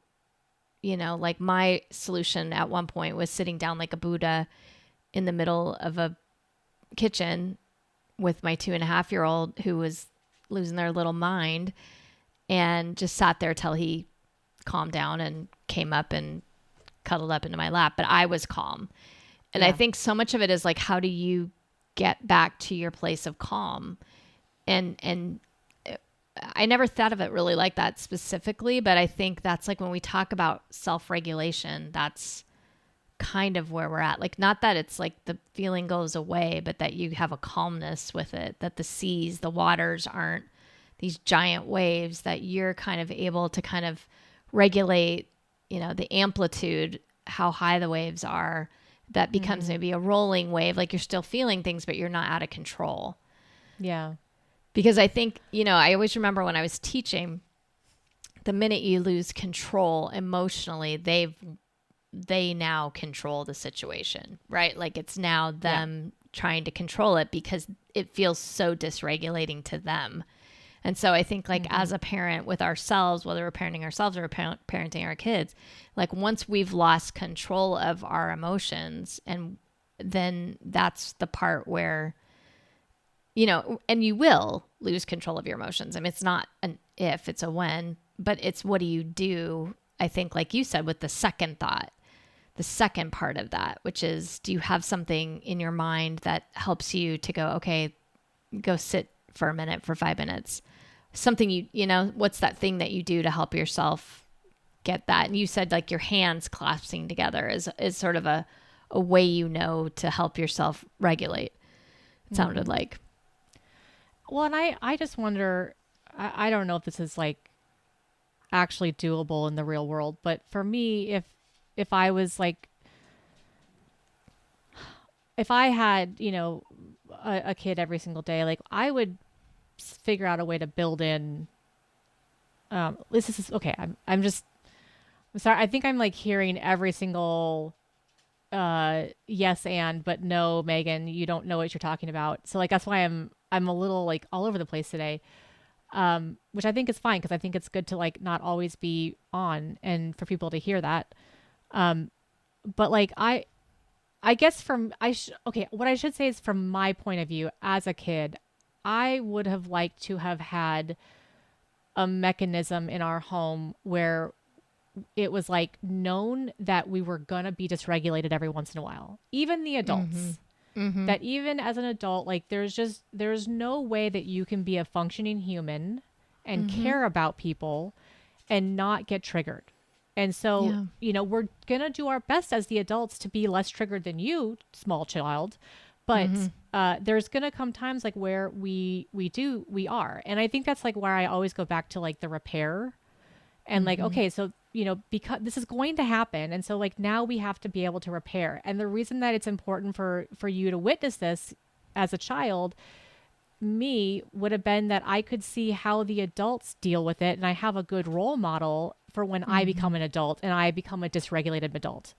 like my solution at one point was sitting down like a Buddha in the middle of a kitchen with my 2.5-year-old who was losing their little mind and just sat there till he calmed down and came up and cuddled up into my lap. But I was calm. And I think so much of it is like, how do you get back to your place of calm? And I never thought of it really like that specifically, but I think that's like when we talk about self-regulation, that's kind of where we're at. Like, not that it's like the feeling goes away, but that you have a calmness with it, that the seas, the waters aren't these giant waves, that you're kind of able to kind of regulate, the amplitude, how high the waves are. That becomes maybe a rolling wave. Like you're still feeling things, but you're not out of control. Yeah. Because I think, I always remember when I was teaching the minute you lose control emotionally, they now control the situation, right? Like it's now them trying to control it because it feels so dysregulating to them. And so I think like as a parent with ourselves, whether we're parenting ourselves or parenting our kids, like once we've lost control of our emotions, and then that's the part where, you know, and you will lose control of your emotions. I mean, it's not an if, it's a when, but it's what do you do? I think like you said with the second thought, the second part of that, which is, do you have something in your mind that helps you to go, okay, go sit for a minute, for 5 minutes, something you know, what's that thing that you do to help yourself get that? And you said like your hands clasping together is sort of a way, you know, to help yourself regulate. It sounded like. Well, and I just wonder, I don't know if this is like actually doable in the real world, but for me, if I was like, if I had, you know, a kid every single day, like I would figure out a way to build in, this is, okay. I'm sorry. I think I'm like hearing every single, yes, but no, Megan, you don't know what you're talking about. So like, that's why I'm a little like all over the place today. Which I think is fine, because I think it's good to like not always be on and for people to hear that. But like I guess what I should say is from my point of view as a kid, I would have liked to have had a mechanism in our home where it was like known that we were going to be dysregulated every once in a while, even the adults. That even as an adult, like there's no way that you can be a functioning human and care about people and not get triggered. And so, you know, we're going to do our best as the adults to be less triggered than you, small child. But there's going to come times like where we are. And I think that's like where I always go back to like the repair and like, okay, so, you know, because this is going to happen. And so like now we have to be able to repair. And the reason that it's important for you to witness this as a child, me, would have been that I could see how the adults deal with it. And I have a good role model for when I become an adult and I become a dysregulated adult.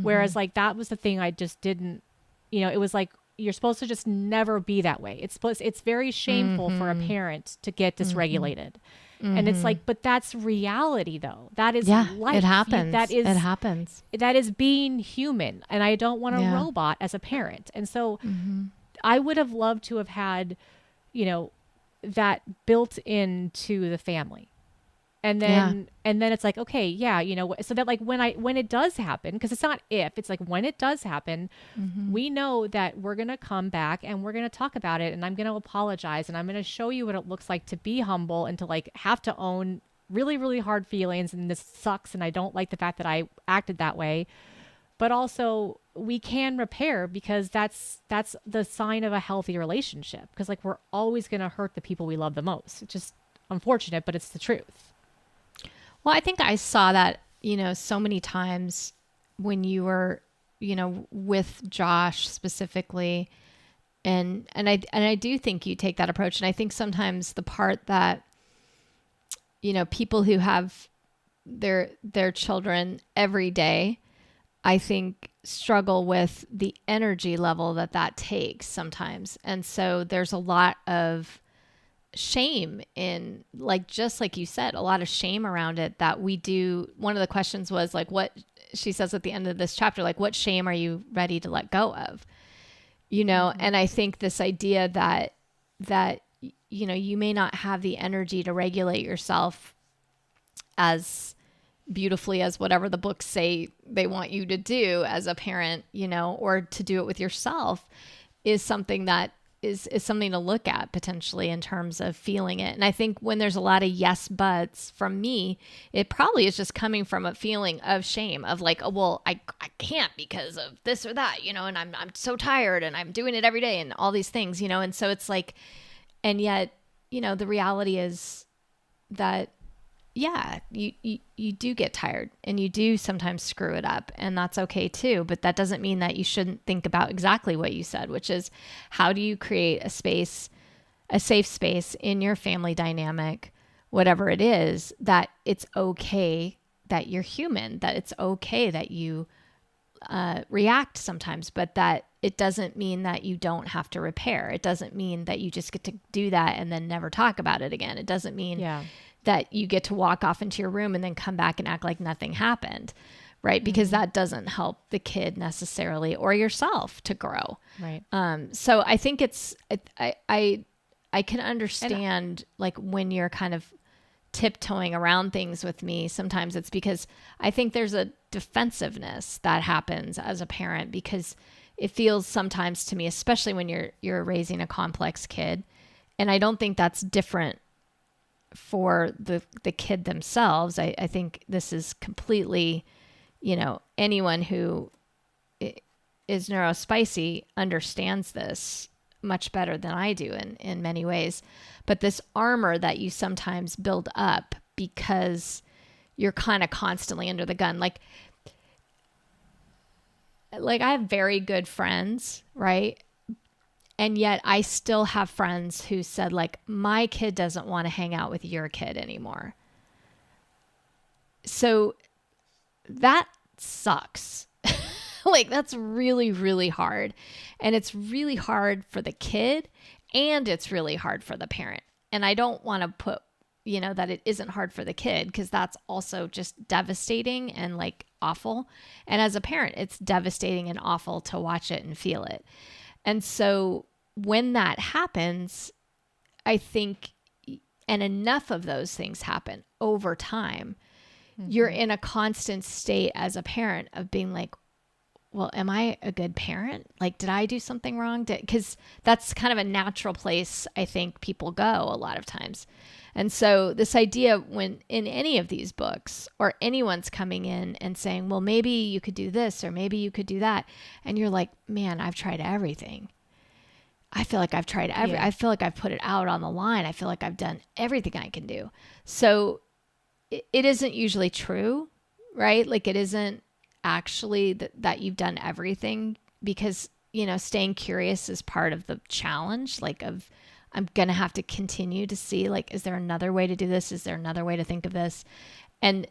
Whereas like that was the thing I just didn't, you know, it was like, you're supposed to just never be that way. It's very shameful for a parent to get dysregulated. And it's like, but that's reality though. That is life. It happens. It happens. That is being human. And I don't want a robot as a parent. And so I would have loved to have had, you know, that built into the family. And then it's like, okay, you know, so that like when it does happen, because it's not if, it's like when it does happen, we know that we're going to come back and we're going to talk about it, and I'm going to apologize, and I'm going to show you what it looks like to be humble and to like have to own really, really hard feelings, and this sucks, and I don't like the fact that I acted that way. But also we can repair, because that's the sign of a healthy relationship, because like we're always going to hurt the people we love the most. It's just unfortunate, but it's the truth. Well, I think I saw that, you know, so many times when you were, you know, with Josh specifically. And I do think you take that approach. And I think sometimes the part that, you know, people who have their children every day, I think struggle with the energy level that takes sometimes. And so there's a lot of shame in, like, just like you said, a lot of shame around it that we do. One of the questions was like, what she says at the end of this chapter, like, what shame are you ready to let go of? You know, and I think this idea that, you know, you may not have the energy to regulate yourself as beautifully as whatever the books say they want you to do as a parent, you know, or to do it with yourself, is something that is something to look at potentially in terms of feeling it. And I think when there's a lot of yes buts from me, it probably is just coming from a feeling of shame of like, oh, well, I can't because of this or that, you know, and I'm so tired and I'm doing it every day and all these things, you know. And so it's like, and yet, you know, the reality is that, yeah, you do get tired and you do sometimes screw it up, and that's okay too. But that doesn't mean that you shouldn't think about exactly what you said, which is, how do you create a safe space in your family dynamic whatever it is, that it's okay that you're human, that it's okay that you react sometimes, but that it doesn't mean that you don't have to repair. It doesn't mean that you just get to do that and then never talk about it again. It doesn't mean that you get to walk off into your room and then come back and act like nothing happened, right? Because that doesn't help the kid necessarily, or yourself, to grow. Right. So I think I can understand like when you're kind of tiptoeing around things with me, sometimes it's because I think there's a defensiveness that happens as a parent, because it feels sometimes to me, especially when you're raising a complex kid. And I don't think that's different for the kid themselves. I think this is completely, anyone who is neurospicy understands this much better than I do in many ways. But this armor that you sometimes build up because you're kind of constantly under the gun. Like I have very good friends, right? And yet I still have friends who said, like, my kid doesn't want to hang out with your kid anymore. So that sucks. Like, that's really, really hard. And it's really hard for the kid, and it's really hard for the parent. And I don't want to put, that it isn't hard for the kid, because that's also just devastating and like awful. And as a parent, it's devastating and awful to watch it and feel it. And so when that happens, I think, and enough of those things happen over time, you're in a constant state as a parent of being like, well, am I a good parent? Like, did I do something wrong? Because that's kind of a natural place I think people go a lot of times. And so this idea, when in any of these books, or anyone's coming in and saying, well, maybe you could do this, or maybe you could do that. And you're like, man, I've tried everything. I feel like I've tried I feel like I've put it out on the line. I feel like I've done everything I can do. So it isn't usually true, right? Like, it isn't actually that you've done everything, because, staying curious is part of the challenge. Like, I'm going to have to continue to see, like, is there another way to do this? Is there another way to think of this? And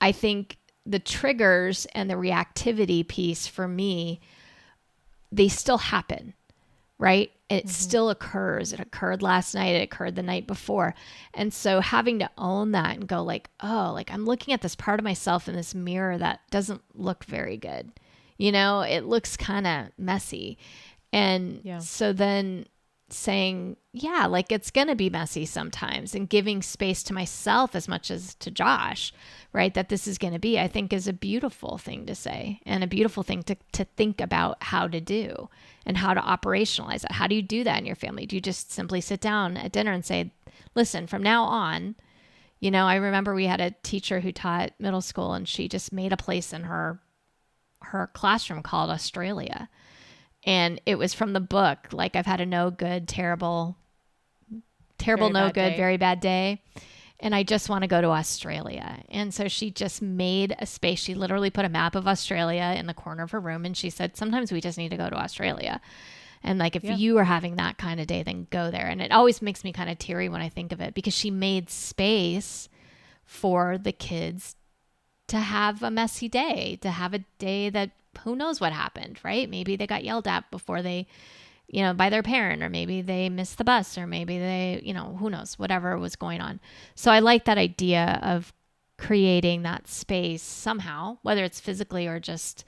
I think the triggers and the reactivity piece for me, they still happen, right? It still occurs. It occurred last night. It occurred the night before. And so having to own that and go like, oh, like, I'm looking at this part of myself in this mirror that doesn't look very good. It looks kind of messy. And so then saying, yeah, like, it's going to be messy sometimes, and giving space to myself as much as to Josh, right? That this is going to be, I think, is a beautiful thing to say, and a beautiful thing to think about how to do and how to operationalize it. How do you do that in your family? Do you just simply sit down at dinner and say, listen, from now on, I remember we had a teacher who taught middle school, and she just made a place in her classroom called Australia. And it was from the book, like, I've had a no good, terrible, no good, very bad day. And I just want to go to Australia. And so she just made a space. She literally put a map of Australia in the corner of her room. And she said, sometimes we just need to go to Australia. And like, if you are having that kind of day, then go there. And it always makes me kind of teary when I think of it, because she made space for the kids to have a messy day, to have a day that, who knows what happened, right? Maybe they got yelled at before they, by their parent, or maybe they missed the bus, or maybe they, who knows, whatever was going on. So I like that idea of creating that space somehow, whether it's physically or just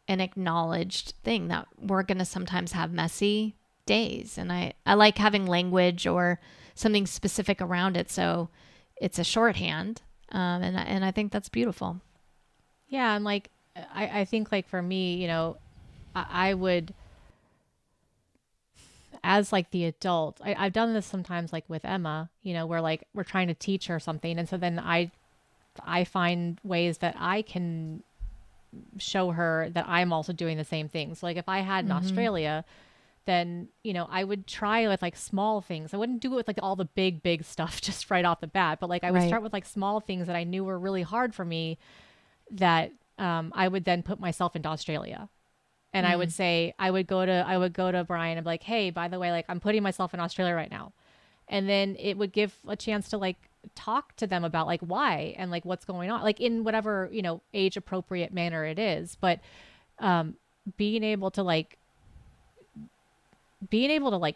an acknowledged thing, that we're going to sometimes have messy days. And I like having language or something specific around it. So it's a shorthand. And I think that's beautiful. Yeah. And like, I think, like, for me, I would, as like the adult, I've done this sometimes, like with Emma, where like we're trying to teach her something. And so then I find ways that I can show her that I'm also doing the same thing. So like, if I had in Australia, then, I would try with like small things. I wouldn't do it with like all the big stuff just right off the bat, but like I would start with like small things that I knew were really hard for me, that I would then put myself into Australia. And I would say, I would go to Brian and be like, hey, by the way, like, I'm putting myself in Australia right now. And then it would give a chance to like talk to them about like why and like what's going on, like in whatever, age appropriate manner it is. But being able to like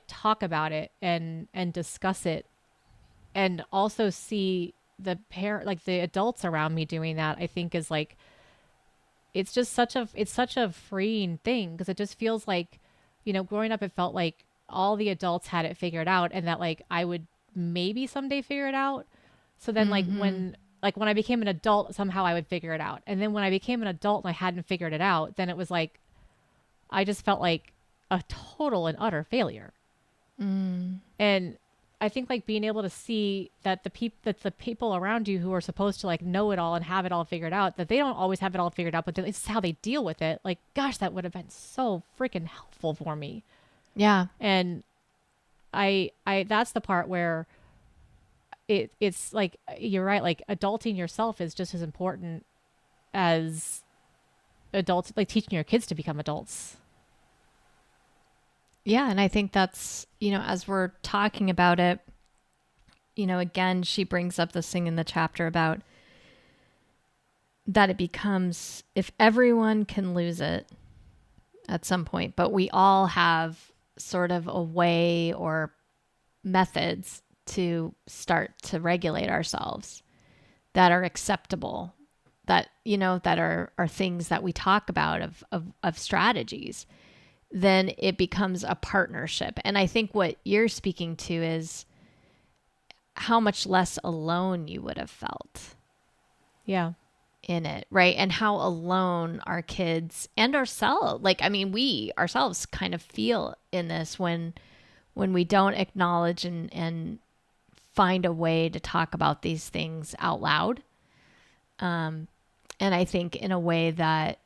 talk about it and discuss it, and also see the the adults around me doing that, I think is like, it's such a freeing thing, because it just feels like, growing up, it felt like all the adults had it figured out, and that like I would maybe someday figure it out. So then when I became an adult, somehow I would figure it out. And then when I became an adult and I hadn't figured it out, then it was like, I just felt like a total and utter failure. And I think like being able to see that the people around you who are supposed to like know it all and have it all figured out, that they don't always have it all figured out, but it's how they deal with it. Like, gosh, that would have been so freaking helpful for me. Yeah. And I that's the part where it's like, you're right. Like, adulting yourself is just as important as adults, like teaching your kids to become adults. Yeah. And I think that's, as we're talking about it, again, she brings up this thing in the chapter about that it becomes, if everyone can lose it at some point, but we all have sort of a way or methods to start to regulate ourselves that are acceptable, that, that are things that we talk about of strategies, then it becomes a partnership. And I think what you're speaking to is how much less alone you would have felt. Yeah. In it, right? And how alone our kids and ourselves, we ourselves kind of feel in this when we don't acknowledge and find a way to talk about these things out loud. And I think in a way that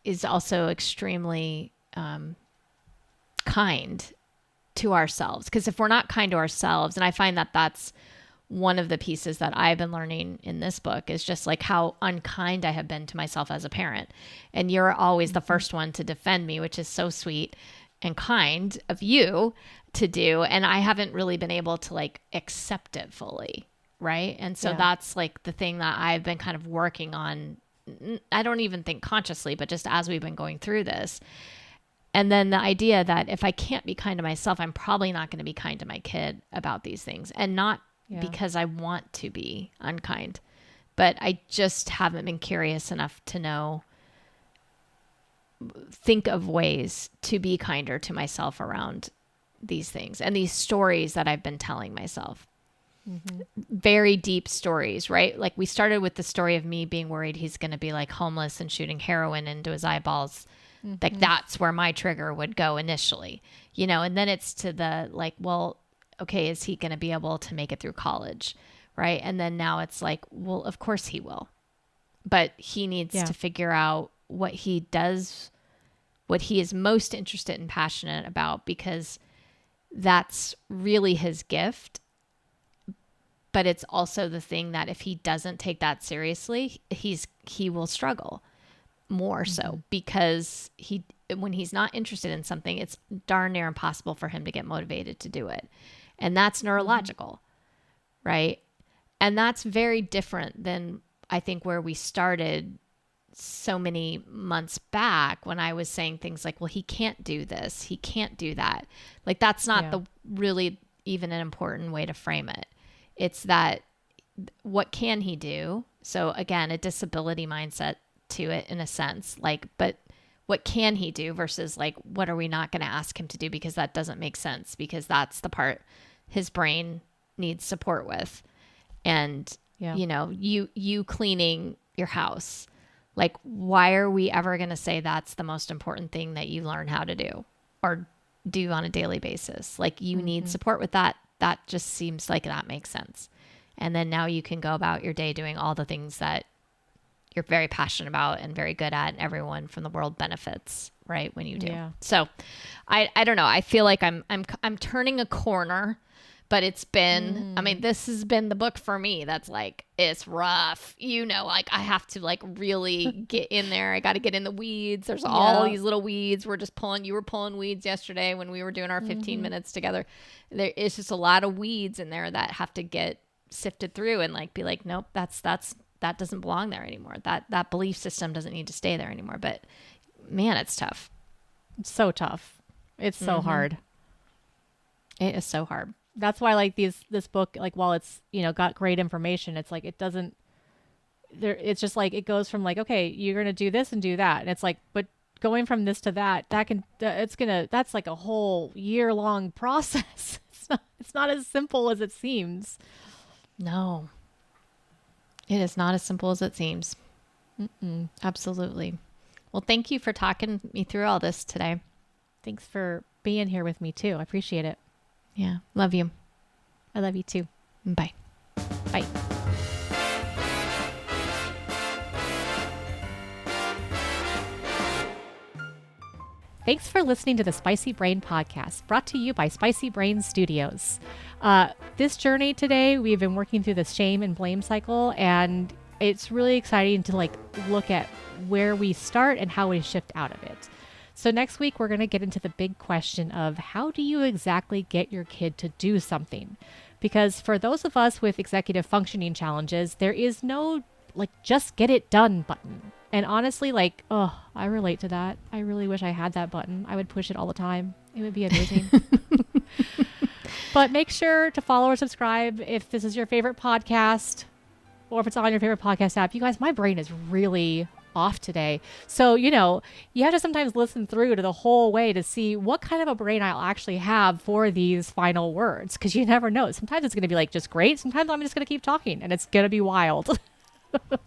is also extremely kind to ourselves. Because if we're not kind to ourselves, and I find that that's one of the pieces that I've been learning in this book, is just like how unkind I have been to myself as a parent. And you're always the first one to defend me, which is so sweet and kind of you to do. And I haven't really been able to like accept it fully. Right. And so that's like the thing that I've been kind of working on. I don't even think consciously, but just as we've been going through this. And then the idea that if I can't be kind to myself, I'm probably not going to be kind to my kid about these things. And not because I want to be unkind, but I just haven't been curious enough to think of ways to be kinder to myself around these things and these stories that I've been telling myself. Mm-hmm. Very deep stories, right? Like we started with the story of me being worried he's going to be like homeless and shooting heroin into his eyeballs. Mm-hmm. Like that's where my trigger would go initially, and then it's to the like, well, okay, is he going to be able to make it through college? Right. And then now it's like, well, of course he will, but he needs to figure out what he does, what he is most interested and passionate about, because that's really his gift. But it's also the thing that if he doesn't take that seriously, he will struggle more so, because when he's not interested in something, it's darn near impossible for him to get motivated to do it. And that's neurological, right? And that's very different than I think where we started so many months back when I was saying things like, well, he can't do this, he can't do that. Like that's not the really even an important way to frame it. It's that what can he do? So again, a disability mindset to it in a sense, like, but what can he do versus like, what are we not going to ask him to do? Because that doesn't make sense, because that's the part his brain needs support with. And, you cleaning your house, like, why are we ever going to say that's the most important thing that you learn how to do or do on a daily basis? Like you need support with that. That just seems like that makes sense. And then now you can go about your day doing all the things that you're very passionate about and very good at, and everyone from the world benefits, right, when you do. Yeah. So I don't know. I feel like I'm turning a corner, but it's been, this has been the book for me that's like, it's rough. Like I have to like really get in there. I got to get in the weeds. There's all these little weeds. You were pulling weeds yesterday when we were doing our 15 minutes together. There is just a lot of weeds in there that have to get sifted through and like be like, nope, that doesn't belong there anymore. That belief system doesn't need to stay there anymore. But man, it's tough. It's so tough. It's so hard. It is so hard. That's why like this book, like while it's, got great information, it's like, it's just like, it goes from like, okay, you're going to do this and do that. And it's like, but going from this to that, that's like a whole year-long process. It's not as simple as it seems. No, it is not as simple as it seems. Absolutely. Well, thank you for talking me through all this today. Thanks for being here with me too. I appreciate it. Yeah. Love you. I love you too. Bye. Bye. Thanks for listening to the Spicy Brain Podcast, brought to you by Spicy Brain Studios. This journey today, we've been working through the shame and blame cycle, and it's really exciting to like look at where we start and how we shift out of it. So next week, we're going to get into the big question of how do you exactly get your kid to do something? Because for those of us with executive functioning challenges, there is no like just get it done button. And honestly, like, oh, I relate to that. I really wish I had that button. I would push it all the time. It would be amazing. But make sure to follow or subscribe if this is your favorite podcast or if it's on your favorite podcast app. You guys, my brain is really off today. So, you have to sometimes listen through to the whole way to see what kind of a brain I'll actually have for these final words. Because you never know. Sometimes it's going to be like just great. Sometimes I'm just going to keep talking and it's going to be wild.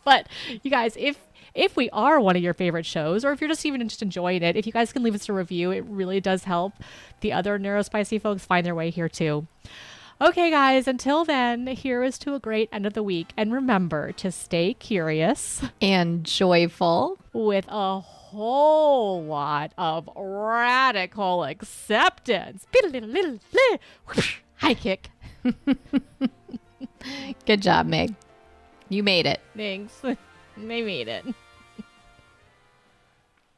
But you guys, if we are one of your favorite shows, or if you're just even just enjoying it, if you guys can leave us a review, it really does help the other Neurospicy folks find their way here too. Okay, guys, until then, here is to a great end of the week. And remember to stay curious and joyful with a whole lot of radical acceptance. High kick. Good job, Meg. You made it. Thanks. They made it.